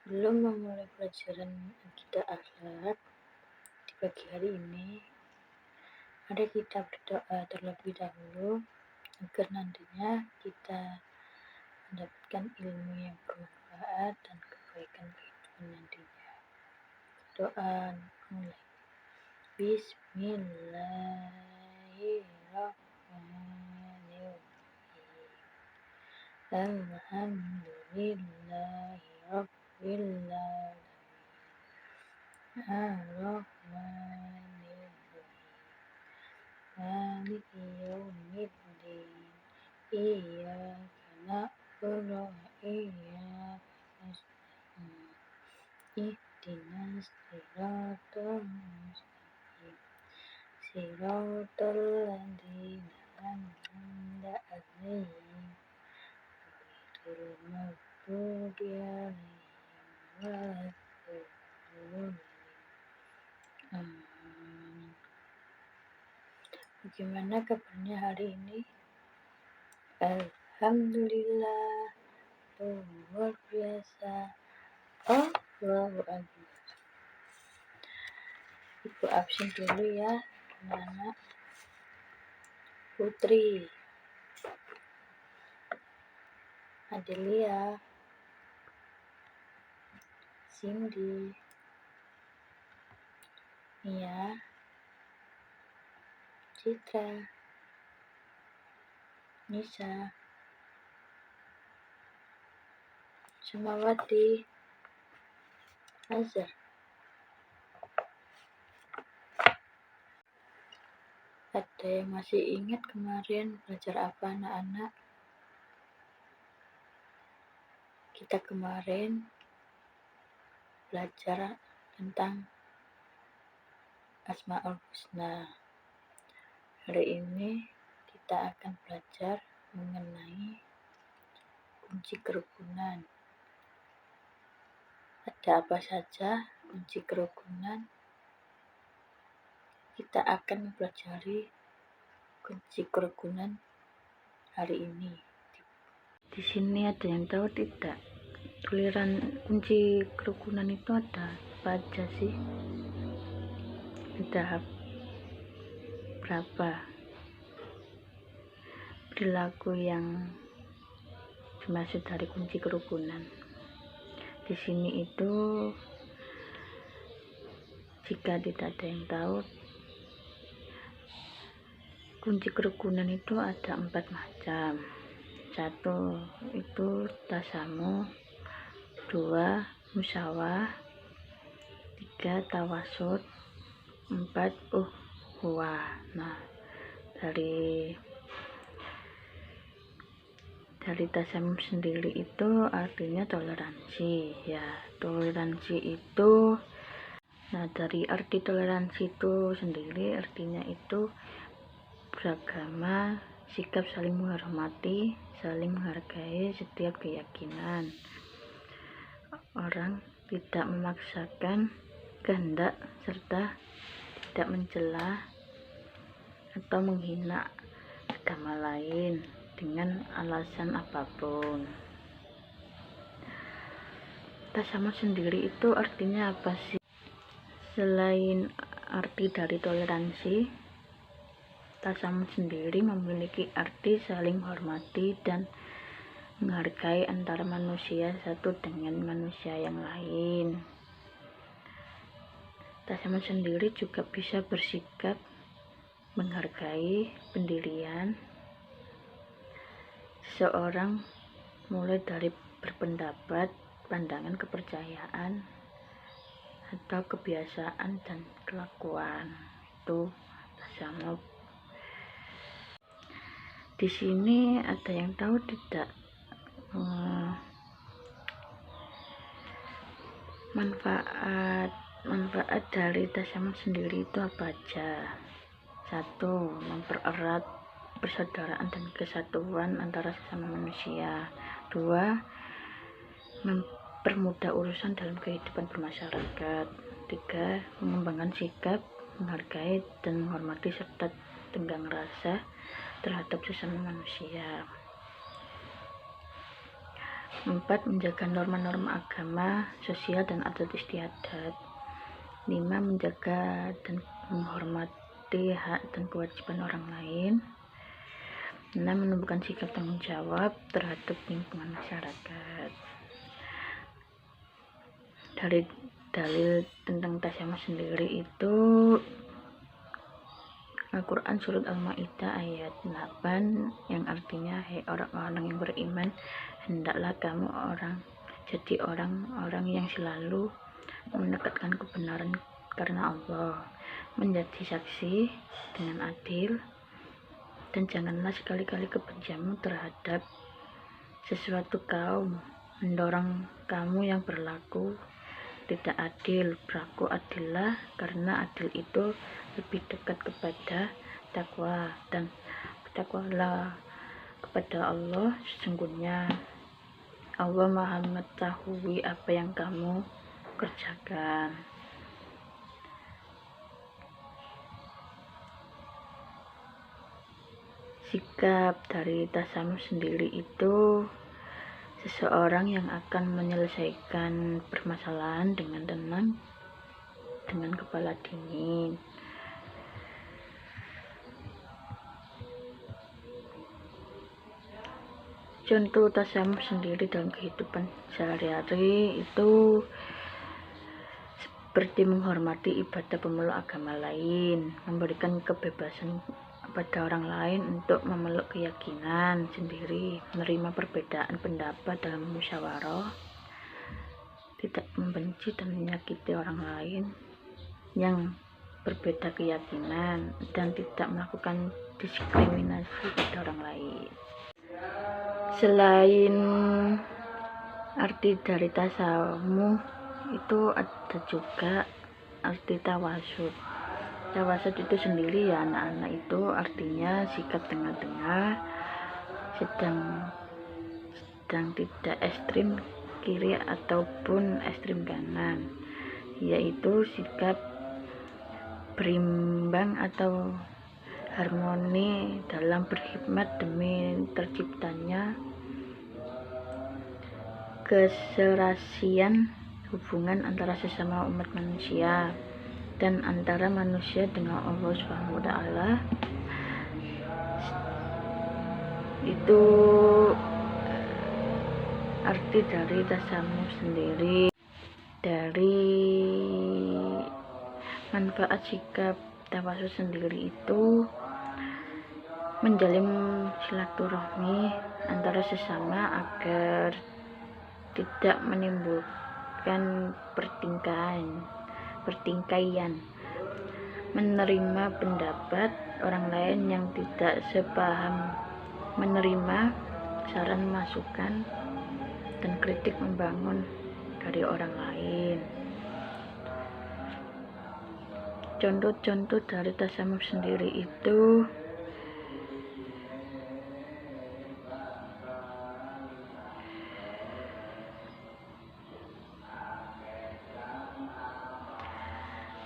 Sebelum memulai pelajaran akidah akhlak di pagi hari ini, mari kita berdoa terlebih dahulu agar nantinya kita mendapatkan ilmu yang bermanfaat dan kebaikan kehidupan nantinya. Doa mulai. Bismillahirrahmanirrahim. Alhamdulillahi Rabbil Alamin. Ar-Rahmanir-Rahim. Maliki Yawmiddin. Iyyaka na'budu wa iyyaka nasta'in. Ihdinas siratal mustaqim. Siratal ladzina an'amta 'alaihim ghairil maghdubi 'alaihim waladdallin. Amin. Bagaimana kabarnya hari ini? Alhamdulillah, luar biasa. Allahu Akbar. Ibu absen dulu ya, anak Putri, Adelia, Cindy, Mia, Citra, Nisa, Samawati, Azhar. Ada yang masih ingat kemarin belajar apa anak-anak? Kita kemarin belajar tentang Asmaul Husna. Hari ini kita akan belajar mengenai kunci kerukunan. Ada apa saja kunci kerukunan? Kita akan mempelajari kunci kerukunan hari ini. Di sini ada yang tahu tidak? Tulisan kunci kerukunan itu ada apa aja sih? Ada berapa? Perilaku yang dimaksud dari kunci kerukunan. Di sini itu jika tidak ada yang tahu, kunci kerukunan itu ada 4 macam. 1 itu tasamu, 2 musyawarah, 3 tawasud, 4 ukhuwah. Nah, dari tasamu sendiri itu artinya toleransi ya. Toleransi itu, nah dari arti toleransi itu sendiri artinya itu beragama, sikap saling menghormati, saling menghargai setiap keyakinan. Orang tidak memaksakan kehendak serta tidak mencela atau menghina agama lain dengan alasan apapun. Tasamu sendiri itu artinya apa sih? Selain arti dari toleransi, tasamu sendiri memiliki arti saling menghormati dan menghargai antara manusia satu dengan manusia yang lain. Tasamu sendiri juga bisa bersikap menghargai pendirian seseorang, mulai dari berpendapat, pandangan, kepercayaan, atau kebiasaan dan kelakuan. Itu tasamu. Di sini ada yang tahu tidak manfaat dari tasamu sendiri itu apa aja? 1. Mempererat persaudaraan dan kesatuan antara sesama manusia. 2. Mempermudah urusan dalam kehidupan bermasyarakat. 3. Mengembangkan sikap, menghargai dan menghormati serta tenggang rasa terhadap sesama manusia. 4. Menjaga norma-norma agama, sosial, dan adat istiadat. 5. Menjaga dan menghormati hak dan kewajiban orang lain. 6. Menumbuhkan sikap tanggung jawab terhadap lingkungan masyarakat. Dari dalil tentang tasamuh sendiri itu Al-Quran Surat Al-Ma'idah ayat 8 yang artinya, hai orang-orang yang beriman, hendaklah kamu jadi orang-orang yang selalu mendekatkan kebenaran karena Allah, menjadi saksi dengan adil, dan janganlah sekali-kali kebencianmu terhadap sesuatu kaum mendorong kamu yang berlaku tidak adil. Berlaku adillah, karena adil itu lebih dekat kepada takwa, dan bertakwalah kepada Allah, sesungguhnya Allah Maha mengetahui apa yang kamu kerjakan. Sikap dari tasamuh sendiri itu seseorang yang akan menyelesaikan permasalahan dengan tenang, dengan kepala dingin. Contoh tasamuh sendiri dalam kehidupan sehari-hari itu seperti menghormati ibadah pemeluk agama lain, memberikan kebebasan pada orang lain untuk memeluk keyakinan sendiri, menerima perbedaan pendapat dalam musyawarah, tidak membenci dan menyakiti orang lain yang berbeda keyakinan, dan tidak melakukan diskriminasi pada orang lain. Selain arti dari tasamuh itu ada juga arti tawasud. Tawasud itu sendiri ya anak-anak, itu artinya sikap tengah-tengah, sedang tidak ekstrim kiri ataupun ekstrim kanan, yaitu sikap berimbang atau harmoni dalam berkhidmat demi terciptanya keserasian hubungan antara sesama umat manusia dan antara manusia dengan Allah Subhanahu wa Ta'ala. Itu arti dari tasamuh sendiri. Dari manfaat sikap tawasud sendiri itu menjalin silaturahmi antara sesama agar tidak menimbulkan pertingkaian, menerima pendapat orang lain yang tidak sepaham, menerima saran, masukan, dan kritik membangun dari orang lain. Contoh-contoh dari tasamuh sendiri itu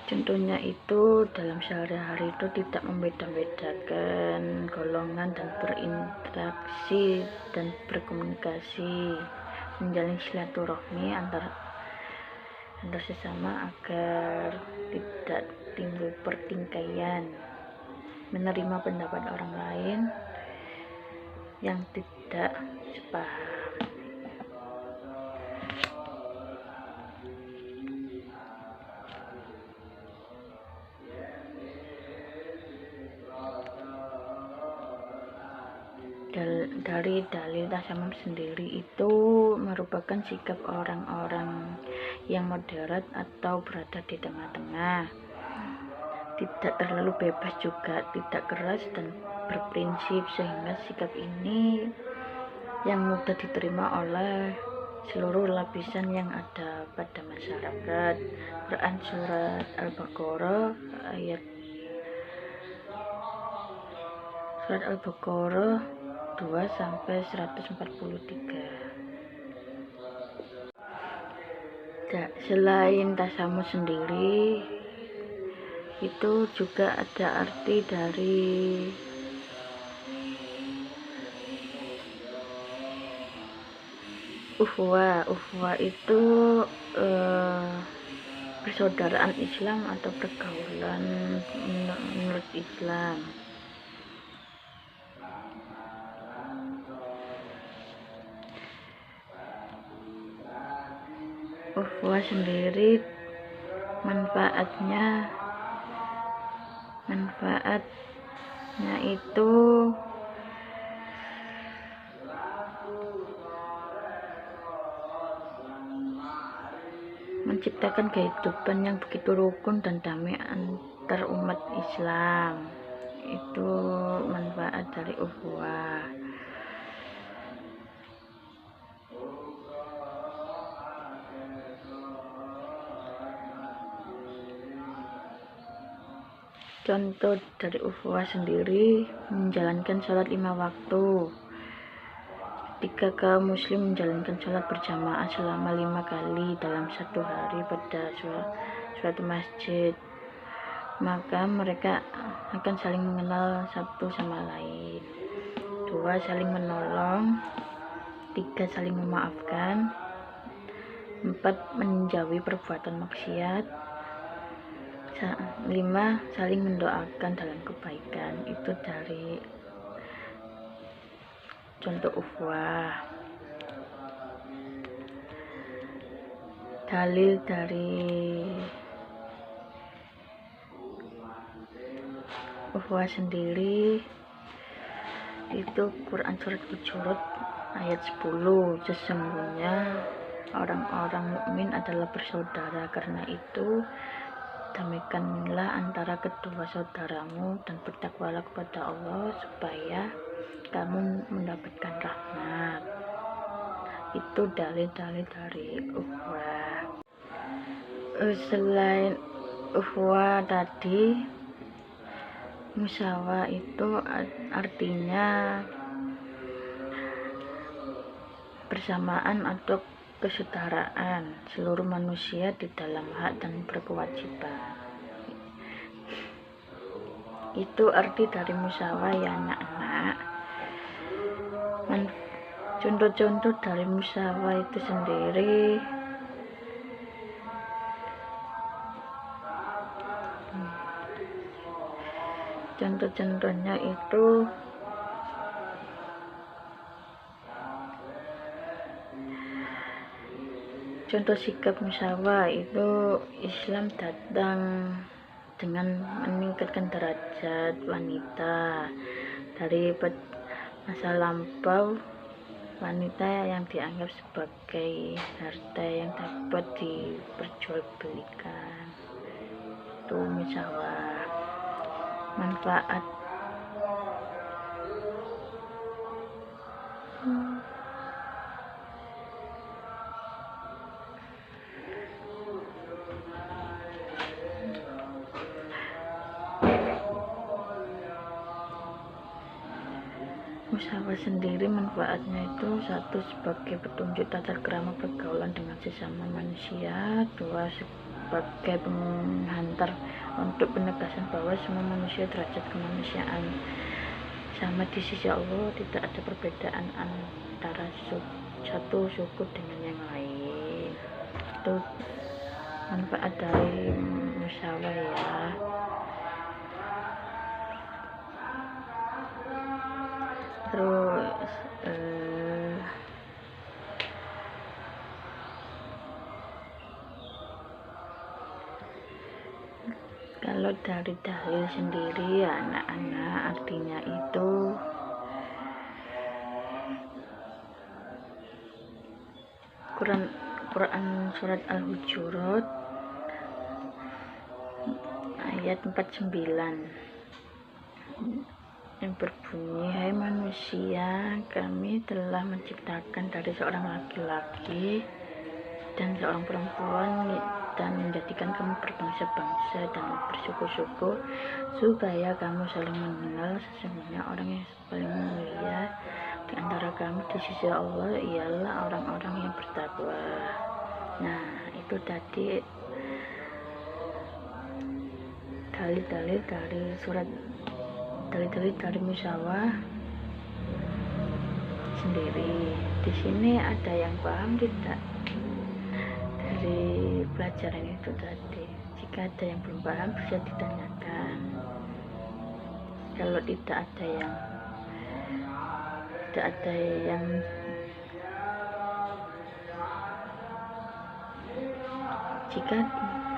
contohnya itu dalam sehari-hari itu tidak membeda-bedakan golongan dan berinteraksi dan berkomunikasi, menjalin silaturahmi antar sesama agar tidak timbul pertingkaian, menerima pendapat orang lain yang tidak sepaham. Dari dalil tasamuh sendiri itu merupakan sikap orang-orang yang moderat atau berada di tengah-tengah, tidak terlalu bebas juga tidak keras dan berprinsip, sehingga sikap ini yang mudah diterima oleh seluruh lapisan yang ada pada masyarakat. Quran Surat Al-Baqarah ayat 2-143. Selain tasamuh sendiri itu juga ada arti dari Ukhuwah itu persaudaraan Islam atau pergaulan menurut Islam. Ukhuwah sendiri manfaatnya itu menciptakan kehidupan yang begitu rukun dan damai antar umat Islam. Itu manfaat dari ukhuwah. Contoh dari ukhuwah sendiri, menjalankan sholat 5 waktu. Ketika kaum muslim menjalankan sholat berjamaah selama 5 kali dalam satu hari pada suatu masjid, maka mereka akan saling mengenal satu sama lain. 2. Saling menolong. 3. Saling memaafkan. 4. Menjauhi perbuatan maksiat. 5. Saling mendoakan dalam kebaikan. Itu dari contoh ukhuwah. Dalil dari ukhuwah sendiri itu Quran surat Hujurat ayat 10. Sesungguhnya orang-orang mukmin adalah bersaudara, karena itu damaikanlah antara kedua saudaramu dan bertakwalah kepada Allah supaya kamu mendapatkan rahmat. Itu dalil-dalil dari ukhuwah. Selain ukhuwah tadi, musyawarah itu artinya persamaan atau kesetaraan seluruh manusia di dalam hak dan berkewajiban. Itu arti dari musyawarah ya anak-anak. Contoh-contoh dari musyawarah itu sendiri contoh-contohnya itu contoh sikap musyawarah itu Islam datang dengan meningkatkan derajat wanita. Dari masa lampau, wanita yang dianggap sebagai harta yang dapat diperjualbelikan. Itu musyawarah. Manfaat musyawarah sendiri manfaatnya itu 1. Sebagai petunjuk tata krama pergaulan dengan sesama manusia. 2. Sebagai penghantar untuk penegasan bahwa semua manusia derajat kemanusiaan sama di sisi Allah, tidak ada perbedaan antara satu suku dengan yang lain. Itu manfaat dari musyawarah ya. Terus kalau dari dalil sendiri ya anak-anak, artinya itu Quran surat Al-Hujurat ayat 49 yang berbunyi, hai manusia, kami telah menciptakan dari seorang laki-laki dan seorang perempuan dan menjadikan kamu berbangsa-bangsa dan bersuku-suku supaya kamu saling mengenal. Sesungguhnya orang yang paling mulia di antara kamu di sisi Allah ialah orang-orang yang bertakwa. Nah, itu tadi dalil-dalil dari musyawarah sendiri. di sini ada yang paham tidak dari pelajaran itu tadi? Jika ada yang belum paham bisa ditanyakan. Kalau tidak ada yang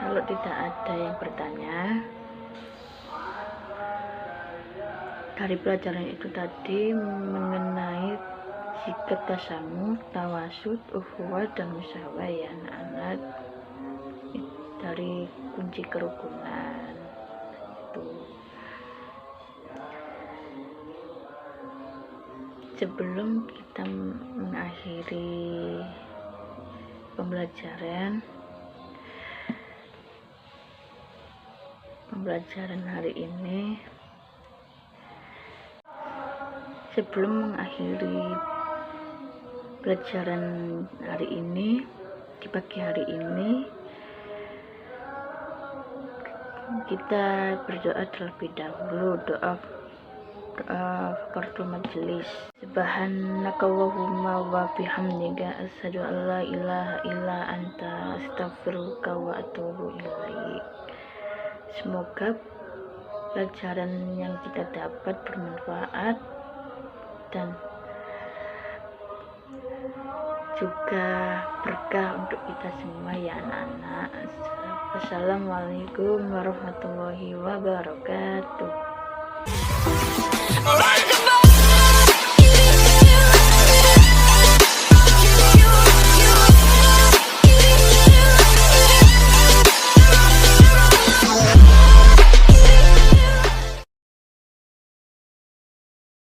kalau tidak ada yang bertanya dari pelajaran itu tadi mengenai sikap tasamuh, tawasud, ukhuwah, dan musyawarah ya anak-anak, dari kunci kerukunan itu. Sebelum kita mengakhiri pembelajaran hari ini, sebelum mengakhiri pelajaran hari ini di pagi hari ini, kita berdoa terlebih dahulu, doa kafaratul majelis. Subhanakallahumma wa bihamdika asyhadu an la ilaha illa anta astaghfiruka wa atubu ilaik. Semoga pelajaran yang kita dapat bermanfaat dan juga berkah untuk kita semua ya anak-anak. Assalamualaikum warahmatullahi wabarakatuh.